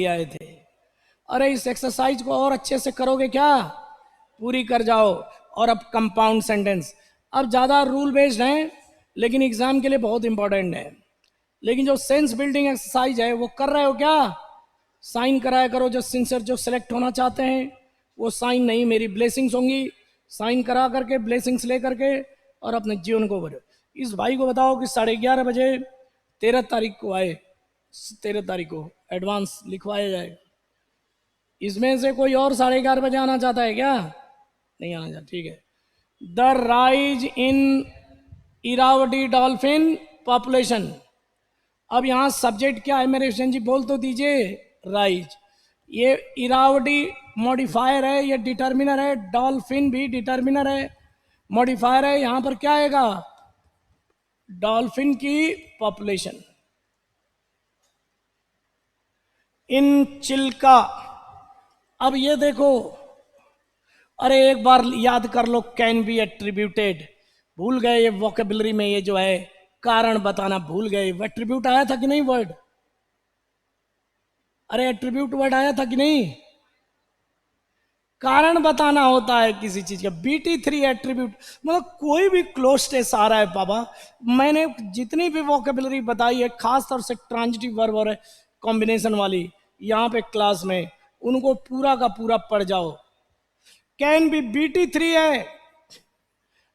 आए थे। अरे इस एक्सरसाइज को और अच्छे से करोगे क्या, पूरी कर जाओ। और अब कंपाउंड सेंटेंस, अब ज़्यादा रूल बेस्ड हैं लेकिन एग्जाम के लिए बहुत इंपॉर्टेंट है। लेकिन जो सेंस बिल्डिंग एक्सरसाइज है वो कर रहे हो क्या, साइन कराया करो। जो सिंसियर जो सेलेक्ट होना चाहते हैं वो साइन नहीं, मेरी ब्लेसिंग्स होंगी, साइन करा करके ब्लेसिंग्स ले करके और अपने जीवन को भरो। इस भाई को बताओ कि 11:30 बजे 13 तारीख को आए, 13 तारीख को एडवांस लिखवाया जाएगा। इसमें से कोई और 11:30 बजे आना चाहता है क्या, नहीं आना चाहता, ठीक है। The rise in Irrawaddy dolphin population. अब यहाँ सब्जेक्ट क्या है मेरे हुसैन जी, बोल तो दीजिए। राइज, ये इरावदी मॉडिफायर है, ये डिटर्मिनर है, डॉल्फिन भी डिटर्मिनर है, मॉडिफायर है। यहाँ पर क्या आएगा, डॉल्फिन की पॉपुलेशन। इन चिल्का, अब ये देखो, अरे एक बार याद कर लो, कैन बी एट्रीब्यूटेड, भूल गए ये वोकेबलरी में, ये जो है कारण बताना भूल गए। एट्रीब्यूट आया था कि नहीं वर्ड, अरे एट्रीब्यूट वर्ड आया था कि नहीं, कारण बताना होता है किसी चीज का। BT3 एट्रीब्यूट, मतलब कोई भी क्लोज आ रहा है बाबा, मैंने जितनी भी वोकेबलरी बताई है खास तौर से ट्रांजिटिव वर्ब और कॉम्बिनेशन वाली यहाँ पे क्लास में, उनको पूरा का पूरा पढ़ जाओ। कैन बी BT3 है,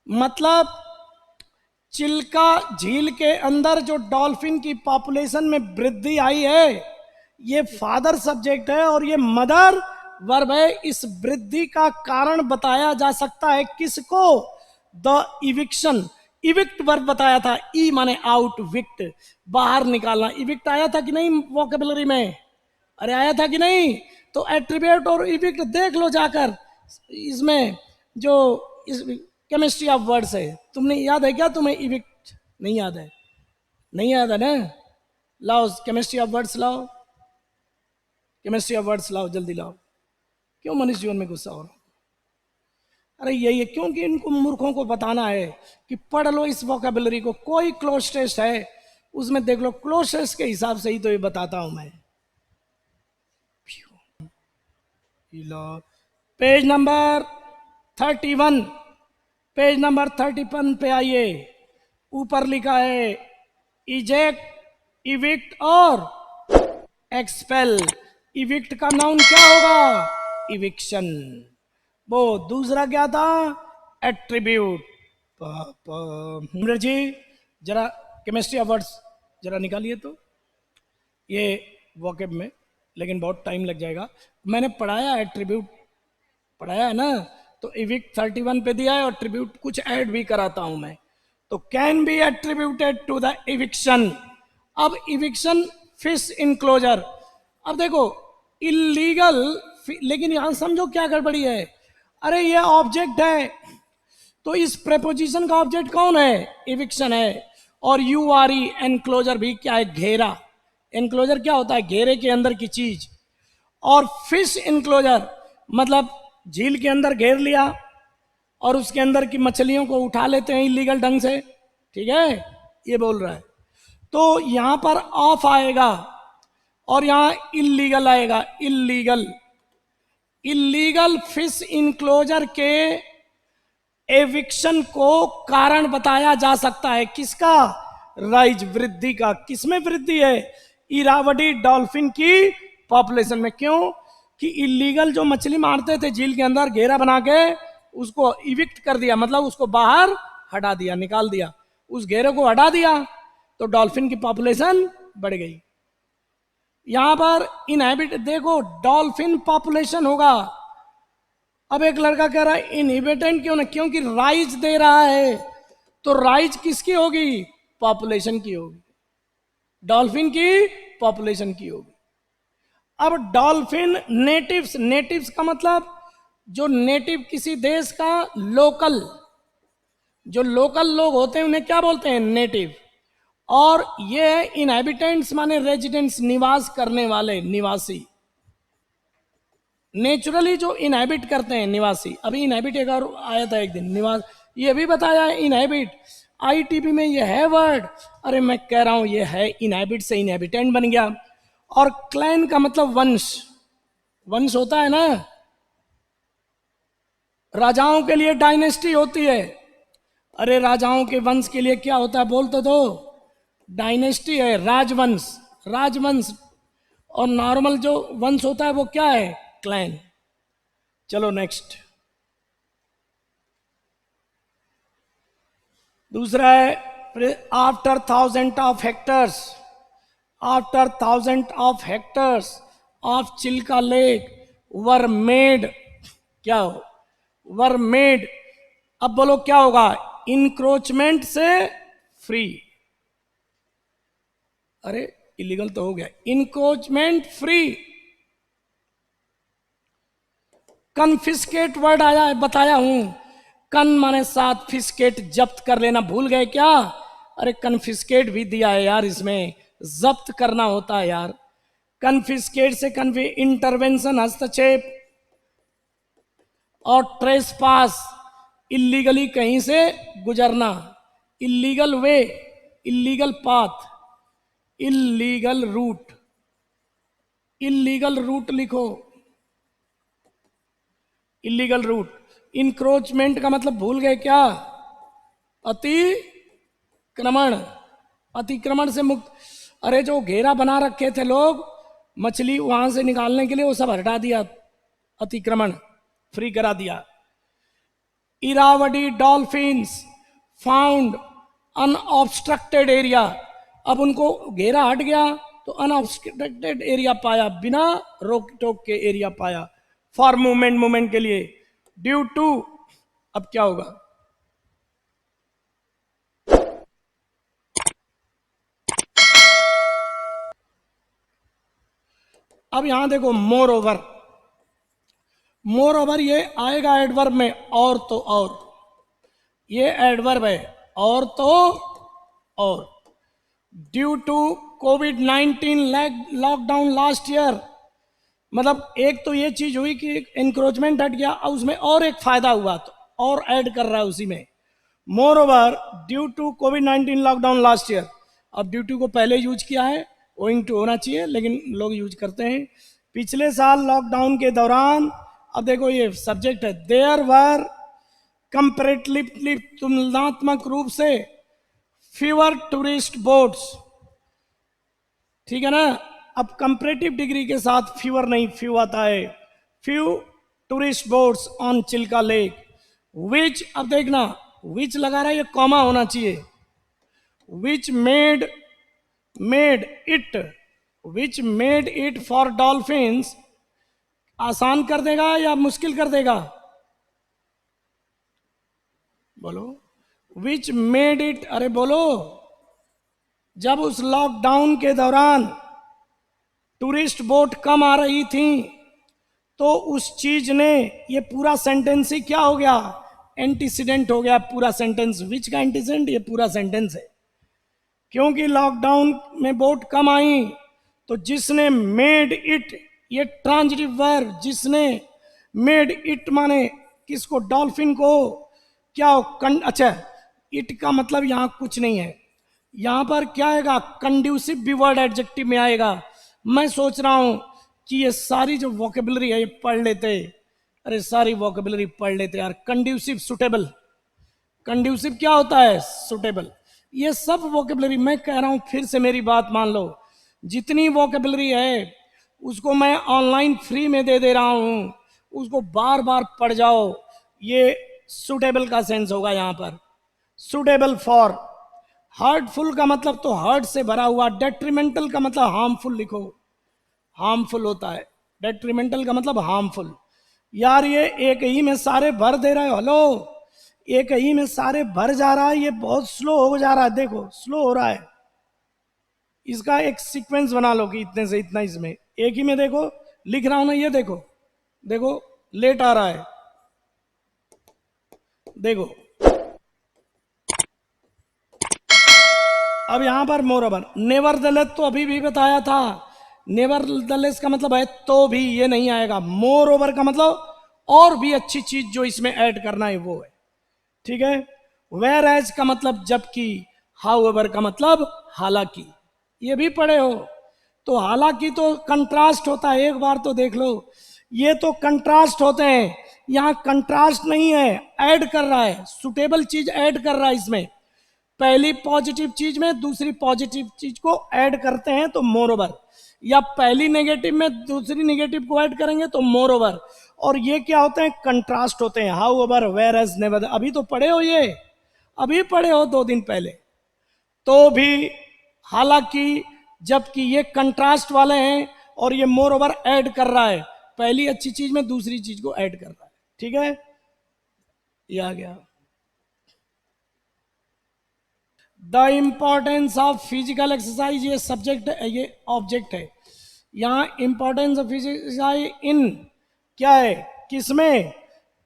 मतलब चिल्का झील के अंदर जो डॉल्फिन की पॉपुलेशन में वृद्धि आई है, ये फादर सब्जेक्ट है और ये मदर वर्ब है। इस वृद्धि का कारण बताया जा सकता है किसको, द इविक्शन। इविक्ट वर्ब बताया था, ई माने आउट, विक्ट बाहर निकालना। इविक्ट आया था कि नहीं वोकेबलरी में, अरे आया था कि नहीं। तो एट्रीब्यूट और इविक्ट देख लो जाकर, इसमें जो इस केमिस्ट्री ऑफ वर्ड्स है, तुमने याद है क्या, तुम्हें इविक्ट नहीं याद है, नहीं याद है ना, लाओ केमिस्ट्री ऑफ वर्ड्स लाओ, केमिस्ट्री ऑफ वर्ड्स लाओ, जल्दी लाओ। क्यों मनुष्य जीवन में गुस्सा हो रहा, अरे यही है, क्योंकि इनको मूर्खों को बताना है कि पढ़ लो इस वोकेबलरी को। कोई क्लोज टेस्ट है उसमें देख लो, क्लोज टेस्ट के हिसाब से ही तो ये बताता हूं मैं। पेज नंबर 31, पेज नंबर 31 पे आइए, ऊपर लिखा है इजेक्ट, इविक्ट और एक्सपेल। इविक्ट का नाउन क्या होगा, इविक्शन। वो दूसरा क्या था, एट्रीब्यूट। जी जरा केमिस्ट्री ऑफ वर्ड्स जरा निकालिए तो, ये वोकेब में, लेकिन बहुत टाइम लग जाएगा। मैंने पढ़ाया एट्रीब्यूट, पढ़ाया है ना, तो इविक्ट 31 पे दिया है और ट्रिब्यूट कुछ ऐड भी कराता हूं मैं। तो can be attributed to the eviction. अब इविक्शन फिश इनक्लोजर, अब देखो इलीगल, लेकिन यहां समझो क्या गड़बड़ी है। अरे ये ऑब्जेक्ट है, तो इस प्रेपोजिशन का ऑब्जेक्ट कौन है, इविक्शन है। और URE एनक्लोजर भी क्या है, घेरा। एनक्लोजर क्या होता है, घेरे के अंदर की चीज। और फिश इनक्लोजर मतलब झील के अंदर घेर लिया और उसके अंदर की मछलियों को उठा लेते हैं इलीगल ढंग से, ठीक है, ये बोल रहा है। तो यहां पर ऑफ आएगा और यहां इलीगल आएगा, इलीगल। इलीगल फिश इनक्लोजर के एविक्शन को कारण बताया जा सकता है, किसका, राइज, वृद्धि का। किसमें वृद्धि है, इरावदी डॉल्फिन की पॉपुलेशन में। क्यों कि इलीगल जो मछली मारते थे झील के अंदर घेरा बना के, उसको इविक्ट कर दिया, मतलब उसको बाहर हटा दिया, निकाल दिया, उस घेरे को हटा दिया, तो डॉल्फिन की पॉपुलेशन बढ़ गई। यहां पर इनहैबिट देखो, डॉल्फिन पॉपुलेशन होगा। अब एक लड़का कह रहा है इनहिबिटेंट क्यों ना, क्योंकि राइज दे रहा है, तो राइज किसकी होगी, पॉपुलेशन की होगी, डॉल्फिन की पॉपुलेशन की होगी। अब डॉल्फिन नेटिव्स, नेटिव्स का मतलब जो नेटिव किसी देश का लोकल, जो लोकल लोग होते हैं उन्हें क्या बोलते हैं, नेटिव। और ये इनहैबिटेंट्स माने रेजिडेंट्स, निवास करने वाले, निवासी। नेचुरली जो इनहैबिट करते हैं, निवासी। अभी इनहैबिट एक और आया था एक दिन, निवास, ये भी बताया है इनहैबिट। ITB में ये है वर्ड, अरे मैं कह रहा हूं ये है, इनहैबिट से इनहैबिटेंट बन गया। और क्लैन का मतलब वंश, वंश होता है ना, राजाओं के लिए डायनेस्टी होती है। अरे राजाओं के वंश के लिए क्या होता है बोल तो डायनेस्टी है, राजवंश, राजवंश। और नॉर्मल जो वंश होता है वो क्या है, क्लैन। चलो नेक्स्ट, दूसरा है after thousand of hectares, after thousand of hectares of Chilka lake were made, क्या हो, वर मेड। अब बोलो क्या होगा, इंक्रोचमेंट से फ्री। अरे इलीगल तो हो गया, इंक्रोचमेंट फ्री। कन्फिस्केट वर्ड आया है, बताया हूं, कन माने साथ, फिस्केट जब्त कर लेना, भूल गए क्या। अरे कन्फिस्केट भी दिया है यार इसमें, जब्त करना होता है यार। कन्फिस्केट से इंटरवेंशन, हस्तक्षेप, और ट्रेस पास, इलीगली कहीं से गुजरना, illegal way, illegal path, illegal route, illegal route लिखो, इलीगल रूट। इंक्रोचमेंट का मतलब भूल गए क्या, अतिक्रमण, अतिक्रमण से मुक्त। अरे जो घेरा बना रखे थे लोग मछली वहां से निकालने के लिए, वो सब हटा दिया, अतिक्रमण फ्री करा दिया। Irrawaddy dolphins found unobstructed area, अब उनको घेरा हट गया तो अनऑब्स्ट्रक्टेड एरिया पाया, बिना रोक टोक के एरिया पाया, फॉर मूवमेंट, मूवमेंट के लिए, ड्यू टू। अब क्या होगा, अब यहां देखो मोर ओवर, मोर ओवर ये आएगा एडवर्ब में, और तो और, ये एडवर्ब है, और तो और। Due to COVID 19 lockdown last year, मतलब एक तो ये चीज हुई कि इंक्रोचमेंट हट गया, और उसमें और एक फायदा हुआ तो और ऐड कर रहा है उसी में। More over due to COVID 19 lockdown last year, अब ड्यू टू को पहले यूज किया है, ओइंग टू होना चाहिए लेकिन लोग यूज करते हैं। पिछले साल लॉकडाउन के दौरान, अब देखो ये सब्जेक्ट है, देयर वर कंपेरेटिवली, तुलनात्मक रूप से, फीवर टूरिस्ट बोट्स, ठीक है ना। अब कंपरेटिव डिग्री के साथ फीवर नहीं, फ्यू आता है, few tourist boats on Chilka lake, which, अब देखना विच लगा रहा है, ये कॉमा होना चाहिए, which made, made it, which made it for dolphins, आसान कर देगा या मुश्किल कर देगा, बोलो, विच मेड इट, अरे बोलो। जब उस लॉकडाउन के दौरान टूरिस्ट बोट कम आ रही थी तो उस चीज ने, ये पूरा सेंटेंस ही क्या हो गया, एंटीसीडेंट हो गया पूरा सेंटेंस, विच का एंटीसीडेंट, ये पूरा सेंटेंस है। क्योंकि लॉकडाउन में बोट कम आई तो जिसने मेड इट, ये ट्रांजिटिव वर्ब, जिसने मेड इट माने किसको, डॉल्फिन को, क्या हो, अच्छा, इट का मतलब यहां कुछ नहीं है, यहां पर क्या आएगा, कंड्यूसिव भी वर्ड एडजेक्टिव में आएगा। मैं सोच रहा हूं कि ये सारी जो वोकेबलरी है ये पढ़ लेते, अरे सारी वोकेबलरी पढ़ लेते यार। कंड्यूसिव, सुटेबल, कंड्यूसिव क्या होता है, सुटेबल, ये सब वोकेबलरी मैं कह रहा हूं, फिर से मेरी बात मान लो, जितनी वोकेबलरी है उसको मैं ऑनलाइन फ्री में दे रहा हूं, उसको बार बार पढ़ जाओ। ये सुटेबल का सेंस होगा यहां पर, सुटेबल फॉर। हर्टफुल का मतलब तो हर्ट से भरा हुआ, डेट्रीमेंटल का मतलब हार्मफुल लिखो, हार्मफुल होता है, डेट्रीमेंटल का मतलब हार्मफुल। यार ये एक ही में सारे भर दे रहे हो, हेलो, एक ही में सारे भर जा रहा है, ये बहुत स्लो हो जा रहा है, देखो स्लो हो रहा है। इसका एक सीक्वेंस बना लो कि इतने से इतना, इसमें एक ही में देखो लिख रहा हूं ना, ये देखो, देखो लेट आ रहा है, देखो। अब यहां पर मोर ओवर, नेवर दलेस तो अभी भी बताया था, नेवर दलेस का मतलब है तो भी, ये नहीं आएगा। मोर ओवर का मतलब और भी अच्छी चीज जो इसमें ऐड करना है वो है, ठीक है। वेर एज का मतलब जबकि, हाउ एवर का मतलब हालांकि, ये भी पढ़े हो। तो हालांकि तो कंट्रास्ट होता है, एक बार तो देख लो, ये तो कंट्रास्ट होते हैं, यहां कंट्रास्ट नहीं है, ऐड कर रहा है, सुटेबल चीज ऐड कर रहा है इसमें, पहली पॉजिटिव चीज में दूसरी पॉजिटिव चीज को ऐड करते हैं तो मोर ओवर, या पहली नेगेटिव में दूसरी नेगेटिव को ऐड करेंगे तो मोर ओवर, और ये क्या होते हैं, कंट्रास्ट होते हैं, however whereas never, अभी तो पढ़े हो ये, अभी पढ़े हो 2 दिन पहले, तो भी हालांकि जबकि ये कंट्रास्ट वाले हैं और ये मोर ओवर ऐड कर रहा है, पहली अच्छी चीज में दूसरी चीज को ऐड कर रहा है, ठीक है, ये आ गया। The importance of physical exercise, ये सब्जेक्ट है, ये ऑब्जेक्ट है, यहां importance of physical exercise in क्या है, किसमें,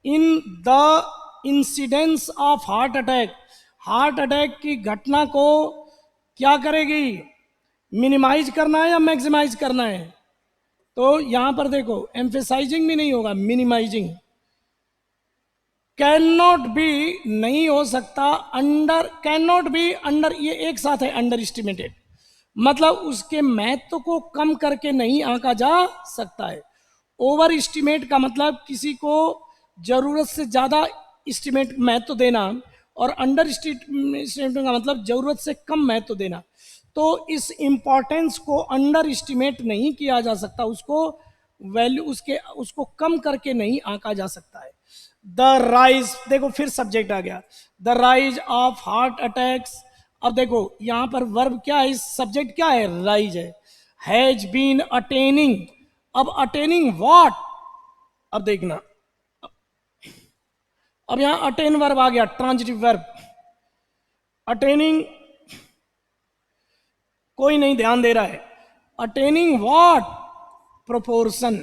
in the incidence of heart attack, heart attack की घटना को क्या करेगी, मिनिमाइज करना है या मैक्सिमाइज करना है, तो यहां पर देखो एम्फेसाइजिंग भी नहीं होगा, मिनिमाइजिंग, कैन नॉट बी नहीं हो सकता, under can not be under, ये एक साथ है, अंडर एस्टिमेटेड, मतलब उसके महत्व को कम करके नहीं आंका जा सकता है, ओवर एस्टिमेट का मतलब किसी को जरूरत से ज्यादा एस्टिमेट महत्व देना, और अंडर एस्टिमेट का मतलब जरूरत से कम महत्व देना, तो इस इंपॉर्टेंस को अंडर एस्टिमेट नहीं किया जा सकता, उसको वैल्यू उसको कम करके नहीं आंका जा सकता है। द राइज, देखो फिर सब्जेक्ट आ गया, the rise of heart attacks, अब देखो यहां पर वर्ब क्या है, सब्जेक्ट क्या है, राइज है, हैज बीन अटेनिंग, अब अटेनिंग व्हाट, अब देखना, अब यहां अटेन वर्ब आ गया, ट्रांजिटिव वर्ब, अटेनिंग कोई नहीं ध्यान दे रहा है, attaining what, proportion,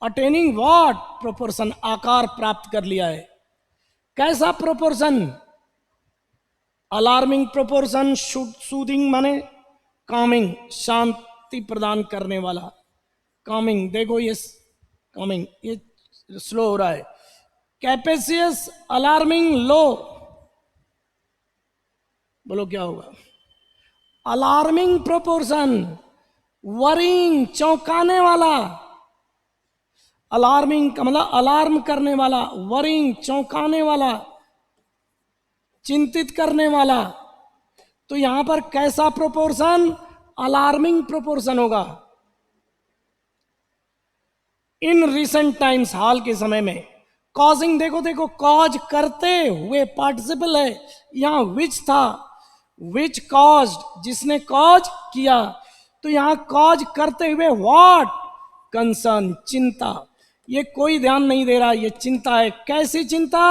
attaining what, proportion, आकार प्राप्त कर लिया है, कैसा प्रोपोर्शन, अलार्मिंग प्रोपोर्शन, सूदिंग माने कामिंग, शांति प्रदान करने वाला, कामिंग, देखो ये कामिंग, ये स्लो हो रहा है, कैपेसियस, अलार्मिंग, लो, बोलो क्या होगा, अलार्मिंग प्रोपोर्शन, वरिंग, चौंकाने वाला, अलार्मिंग का मतलब अलार्म करने वाला, वरिंग चौंकाने वाला, चिंतित करने वाला, तो यहां पर कैसा प्रोपोर्शन, अलार्मिंग प्रोपोर्शन होगा। इन रिसेंट टाइम्स, हाल के समय में, कॉजिंग, देखो देखो कॉज करते हुए पार्टिसिपल है, यहां विच था, विच कॉज्ड, जिसने कॉज किया, तो यहां कॉज करते हुए व्हाट, कंसर्न, चिंता, ये कोई ध्यान नहीं दे रहा, ये चिंता है, कैसी चिंता,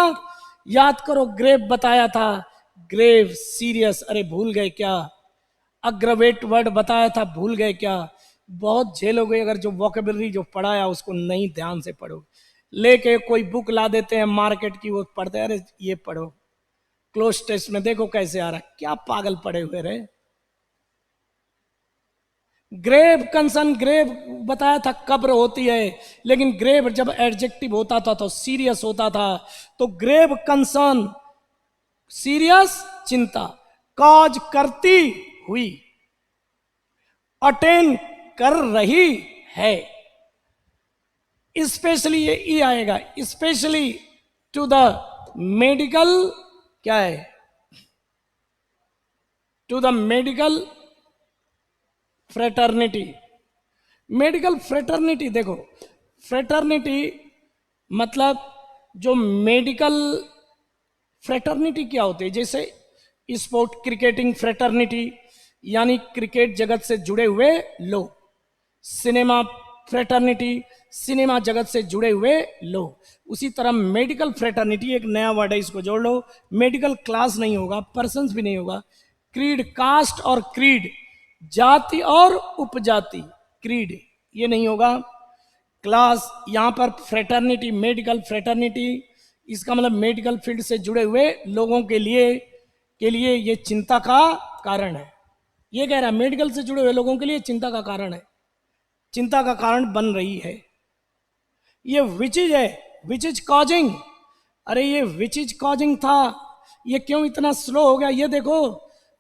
याद करो ग्रेव बताया था, ग्रेव सीरियस, अरे भूल गए क्या, अग्रवेट वर्ड बताया था, भूल गए क्या, बहुत झेलोगे अगर जो वोकेबलरी जो पढ़ाया उसको नहीं ध्यान से पढ़ो, लेके कोई बुक ला देते हैं मार्केट की, वो पढ़ते हैं, अरे ये पढ़ो, क्लोज टेस्ट में देखो कैसे आ रहा है, क्या पागल पड़े हुए रहे, ग्रेव कंसर्न, ग्रेव बताया था कब्र होती है, लेकिन ग्रेव जब एडजेक्टिव होता था तो सीरियस होता था, तो ग्रेव कंसर्न, सीरियस चिंता, कॉज करती हुई, अटेन कर रही है, स्पेशली ये ई आएगा, स्पेशली टू द मेडिकल, क्या है, to the medical fraternity, medical fraternity, देखो फ्रेटर्निटी मतलब जो मेडिकल, फ्रेटर्निटी क्या होती है, जैसे स्पोर्ट क्रिकेटिंग फ्रेटर्निटी, यानी क्रिकेट जगत से जुड़े हुए लोग, सिनेमा फ्रेटर्निटी, सिनेमा जगत से जुड़े हुए लोग, उसी तरह मेडिकल फ्रेटर्निटी एक नया वर्ड है, इसको जोड़ लो, मेडिकल क्लास नहीं होगा, पर्सन्स भी नहीं होगा, क्रीड, कास्ट और क्रीड, जाति और उपजाति, क्रीड ये नहीं होगा, क्लास, यहां पर फ्रेटर्निटी, मेडिकल फ्रेटर्निटी, इसका मतलब मेडिकल फील्ड से जुड़े हुए लोगों के लिए ये चिंता का कारण है, ये कह रहा है मेडिकल से जुड़े हुए लोगों के लिए चिंता का कारण है, चिंता का कारण बन रही है, ये विच इज है, विच इज कॉजिंग, अरे ये विच इज कॉजिंग था, ये क्यों इतना स्लो हो गया, ये देखो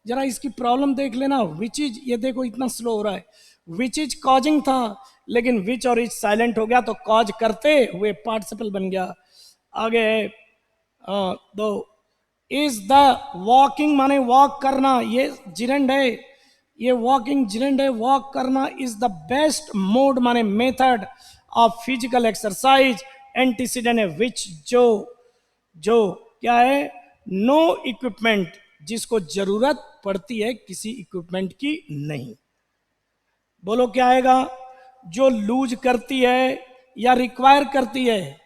जरा इसकी प्रॉब्लम देख लेना, विच इज, ये देखो इतना स्लो हो रहा है, विच इज कॉजिंग था, लेकिन विच और इज साइलेंट हो गया तो कॉज करते हुए पार्टिसिपल बन गया। आगे दो, इज द वॉकिंग माने वॉक करना, ये जिरेंड है, ये वॉकिंग जिरेंड है, वॉक करना इज द बेस्ट मोड माने method of physical exercise, antecedent है विच, जो जो क्या है, नो इक्विपमेंट, जिसको जरूरत पड़ती है किसी इक्विपमेंट की नहीं। बोलो क्या आएगा, जो लूज करती है या रिक्वायर करती है,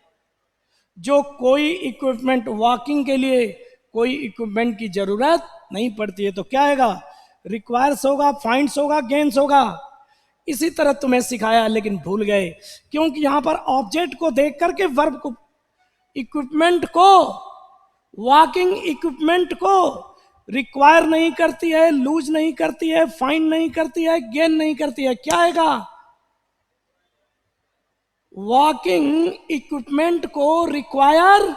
जो कोई इक्विपमेंट, वॉकिंग के लिए कोई इक्विपमेंट की जरूरत नहीं पड़ती है, तो क्या आएगा, रिक्वायर्स होगा, फाइंड्स होगा, गेन्स होगा। इसी तरह तुम्हें सिखाया लेकिन भूल गए, क्योंकि यहां पर ऑब्जेक्ट को देख करके वर्ब को, इक्विपमेंट को, वॉकिंग इक्विपमेंट को रिक्वायर नहीं करती है, लूज नहीं करती है, फाइंड नहीं करती है, गेन नहीं करती है, क्या आएगा, वॉकिंग इक्विपमेंट को रिक्वायर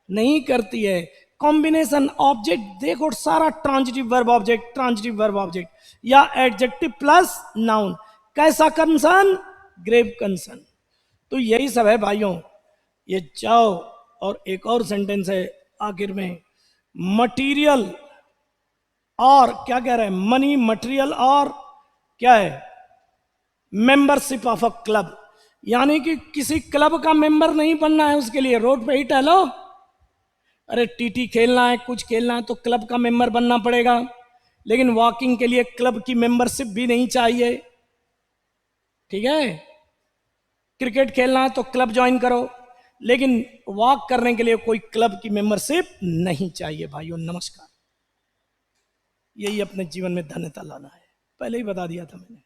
नहीं करती है। कॉम्बिनेशन ऑब्जेक्ट देखो, सारा transitive verb object, transitive verb object या एडजेक्टिव प्लस नाउन, कैसा कंसर्न, ग्रेव कंसर्न। तो यही सब है भाइयों। ये जाओ, और एक और सेंटेंस है आखिर में, मटीरियल और क्या कह रहे हैं, मनी, मटेरियल और क्या है, मेंबरशिप ऑफ अ क्लब, यानी कि किसी क्लब का मेंबर नहीं बनना है, उसके लिए रोड पे ही टहलो, अरे टीटी खेलना है, कुछ खेलना है तो क्लब का मेंबर बनना पड़ेगा, लेकिन वॉकिंग के लिए क्लब की मेंबरशिप भी नहीं चाहिए, ठीक है। क्रिकेट खेलना है तो क्लब ज्वाइन करो, लेकिन वॉक करने के लिए कोई क्लब की मेंबरशिप नहीं चाहिए भाइयों। नमस्कार, यही अपने जीवन में धन्यता लाना है, पहले ही बता दिया था मैंने।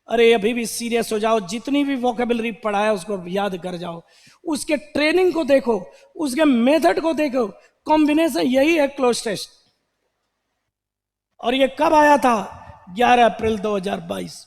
अरे अभी भी सीरियस हो जाओ, जितनी भी वोकेबलरी पढ़ा है उसको याद कर जाओ, उसके ट्रेनिंग को देखो, उसके मेथड को देखो, कॉम्बिनेशन यही है क्लोज टेस्ट। और ये कब आया था, 11 अप्रैल 2022।